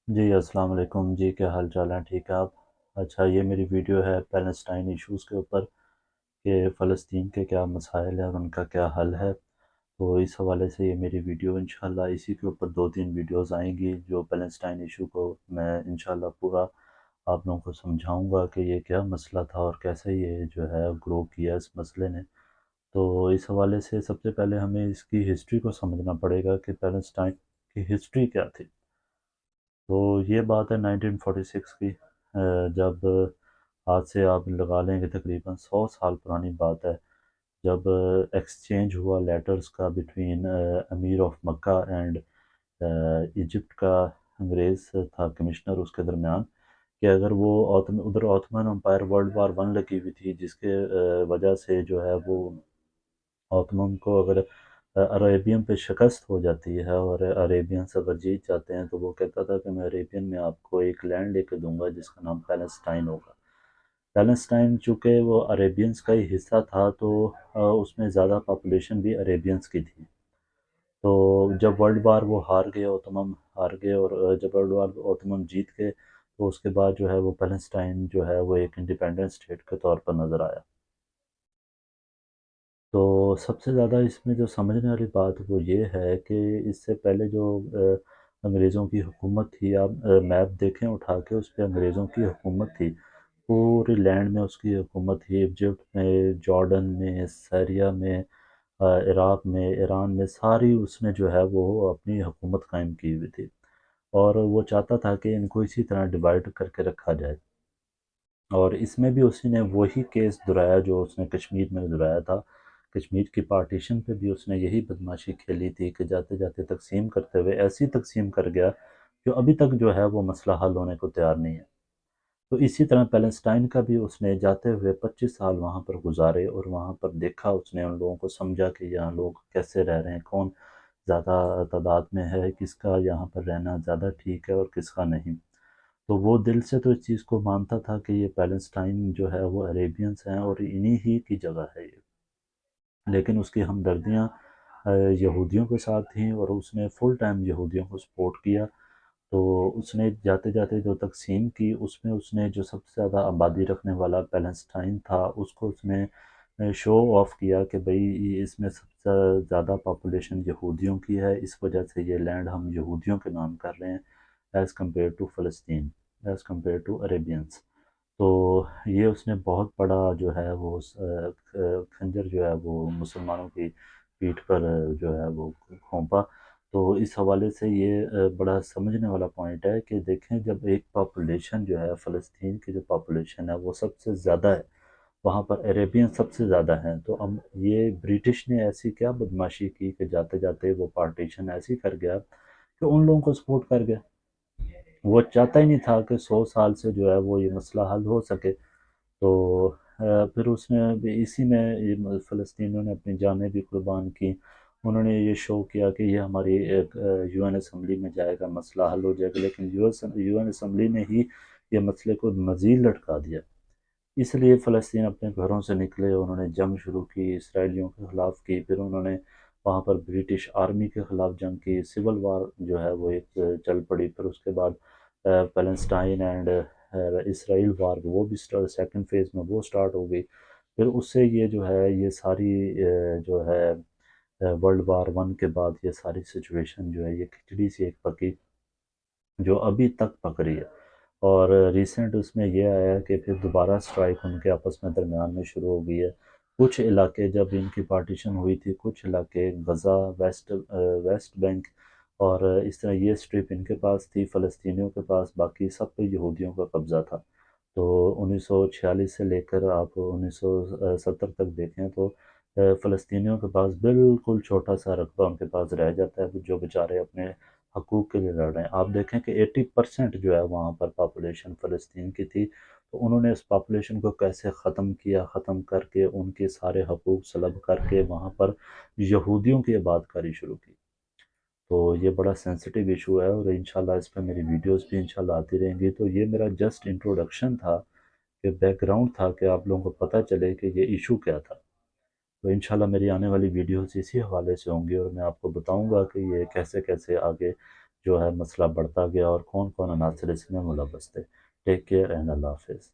جی السلام علیکم جی، کیا حال چال ہیں؟ ٹھیک ہے آپ؟ اچھا، یہ میری ویڈیو ہے پیلسٹائن ایشوز کے اوپر کہ فلسطین کے کیا مسائل ہیں اور ان کا کیا حل ہے۔ تو اس حوالے سے یہ میری ویڈیو انشاءاللہ اسی کے اوپر 2-3 ویڈیوز آئیں گی جو پیلسٹائن ایشو کو میں انشاءاللہ پورا آپ لوگوں کو سمجھاؤں گا کہ یہ کیا مسئلہ تھا اور کیسے یہ جو ہے گرو کیا اس مسئلے نے۔ تو اس حوالے سے سب سے پہلے ہمیں اس کی ہسٹری کو سمجھنا پڑے گا کہ پیلسٹائن کی ہسٹری کیا تھی۔ تو یہ بات ہے 1946 کی، جب آج سے آپ لگا لیں کہ تقریباً 100 سال پرانی بات ہے، جب ایکسچینج ہوا لیٹرز کا between emir of Mecca and Egypt کا انگریز تھا کمشنر اس کے درمیان، کہ اگر وہ ادھر آتھمن امپائر ورلڈ وار 1 لگی ہوئی تھی، جس کے وجہ سے جو ہے وہ آتمن کو اگر عربین پہ شکست ہو جاتی ہے اور عربینس اگر جیت جاتے ہیں تو وہ کہتا تھا کہ میں عربین میں آپ کو ایک لینڈ لے کے دوں گا جس کا نام پیلسٹائن ہوگا۔ پیلسٹائن چونکہ وہ عربینس کا ہی حصہ تھا تو اس میں زیادہ پاپولیشن بھی عربینس کی تھی۔ تو جب ورلڈ وار وہ ہار گئے، اوٹومن ہار گئے، اور جب ورلڈ وار اوٹومن جیت گئے تو اس کے بعد جو ہے وہ پیلسٹائن جو ہے وہ ایک انڈیپینڈنٹ اسٹیٹ کے طور پر نظر آیا۔ تو سب سے زیادہ اس میں جو سمجھنے والی بات وہ یہ ہے کہ اس سے پہلے جو انگریزوں کی حکومت تھی، آپ میپ دیکھیں اٹھا کے، اس پہ انگریزوں کی حکومت تھی، پوری لینڈ میں اس کی حکومت تھی، ایجپٹ میں، جارڈن میں، سیریا میں، عراق میں، ایران میں، ساری اس نے جو ہے وہ اپنی حکومت قائم کی ہوئی تھی، اور وہ چاہتا تھا کہ ان کو اسی طرح ڈیوائڈ کر کے رکھا جائے۔ اور اس میں بھی اسی نے وہی کیس دہرایا جو اس نے کشمیر میں دہرایا تھا۔ کشمیر کی پارٹیشن پہ بھی اس نے یہی بدماشی کھیلی تھی کہ جاتے جاتے تقسیم کرتے ہوئے ایسی تقسیم کر گیا جو ابھی تک جو ہے وہ مسئلہ حل ہونے کو تیار نہیں ہے۔ تو اسی طرح پیلسٹائن کا بھی اس نے جاتے ہوئے 25 سال وہاں پر گزارے، اور وہاں پر دیکھا اس نے، ان لوگوں کو سمجھا کہ یہاں لوگ کیسے رہ رہے ہیں، کون زیادہ تعداد میں ہے، کس کا یہاں پر رہنا زیادہ ٹھیک ہے اور کس کا نہیں۔ تو وہ دل سے تو اس چیز کو مانتا تھا کہ یہ پیلسٹائن جو ہے وہ عربینس ہیں اور انہی ہی کی جگہ ہے یہ، لیکن اس کی ہمدردیاں یہودیوں کے ساتھ تھیں اور اس نے فل ٹائم یہودیوں کو سپورٹ کیا۔ تو اس نے جاتے جاتے جو تقسیم کی، اس میں اس نے جو سب سے زیادہ آبادی رکھنے والا پیلسٹائن تھا اس کو اس نے شو آف کیا کہ بھئی اس میں سب سے زیادہ پاپولیشن یہودیوں کی ہے، اس وجہ سے یہ لینڈ ہم یہودیوں کے نام کر رہے ہیں ایز کمپیئر ٹو فلسطین، ایز کمپیئر ٹو عربینس۔ تو یہ اس نے بہت بڑا جو ہے وہ خنجر جو ہے وہ مسلمانوں کی پیٹھ پر جو ہے وہ گھونپا۔ تو اس حوالے سے یہ بڑا سمجھنے والا پوائنٹ ہے کہ دیکھیں، جب ایک پاپولیشن جو ہے فلسطین کی جو پاپولیشن ہے وہ سب سے زیادہ ہے، وہاں پر عربین سب سے زیادہ ہیں، تو اب یہ برٹش نے ایسی کیا بدماشی کی کہ جاتے جاتے وہ پارٹیشن ایسی کر گیا کہ ان لوگوں کو سپورٹ کر گیا۔ وہ چاہتا ہی نہیں تھا کہ 100 سال سے جو ہے وہ یہ مسئلہ حل ہو سکے۔ تو پھر اس نے بھی اسی میں یہ فلسطینیوں نے اپنی جانیں بھی قربان کی، انہوں نے یہ شو کیا کہ یہ ہماری یو این اسمبلی میں جائے گا، مسئلہ حل ہو جائے گا، لیکن یو این اسمبلی نے ہی یہ مسئلے کو مزید لٹکا دیا۔ اس لیے فلسطین اپنے گھروں سے نکلے، انہوں نے جنگ شروع کی، اسرائیلیوں کے خلاف کی، پھر انہوں نے وہاں پر برٹش آرمی کے خلاف جنگ کی، سول وار جو ہے وہ ایک چل پڑی، پھر اس کے بعد پیلسٹائن اینڈ اسرائیل وار وہ بھی سیکنڈ فیز میں وہ سٹارٹ ہو گئی۔ پھر اس سے یہ جو ہے یہ ساری جو ہے ورلڈ وار 1 کے بعد یہ ساری سچویشن جو ہے یہ کھچڑی سی ایک پکی جو ابھی تک پک رہی ہے۔ اور ریسنٹ اس میں یہ آیا کہ پھر دوبارہ سٹرائک ان کے آپس میں درمیان میں شروع ہو گئی ہے۔ کچھ علاقے جب ان کی پارٹیشن ہوئی تھی، کچھ علاقے غزہ، ویسٹ بینک اور اس طرح یہ اسٹرپ ان کے پاس تھی، فلسطینیوں کے پاس، باقی سب پہ یہودیوں کا قبضہ تھا۔ تو 1946 سے لے کر آپ 1970 تک دیکھیں تو فلسطینیوں کے پاس بالکل چھوٹا سا رقبہ ان کے پاس رہ جاتا ہے جو بیچارے اپنے حقوق کے لیے لڑ رہے ہیں۔ آپ دیکھیں کہ 80% جو ہے وہاں پر پاپولیشن فلسطین کی تھی، تو انہوں نے اس پاپولیشن کو کیسے ختم کیا، ختم کر کے ان کے سارے حقوق سلب کر کے وہاں پر یہودیوں کی عبادت کاری شروع کی۔ تو یہ بڑا سینسٹیو ایشو ہے اور انشاءاللہ اس پہ میری ویڈیوز بھی انشاءاللہ آتی رہیں گی۔ تو یہ میرا جسٹ انٹروڈکشن تھا، کہ بیک گراؤنڈ تھا کہ آپ لوگوں کو پتہ چلے کہ یہ ایشو کیا تھا۔ تو انشاءاللہ میری آنے والی ویڈیوز اسی حوالے سے ہوں گی اور میں آپ کو بتاؤں گا کہ یہ کیسے کیسے آگے جو ہے مسئلہ بڑھتا گیا اور کون کون عناصر اس میں ملوث تھے۔ ٹیک کیئر اینڈ اللہ حافظ۔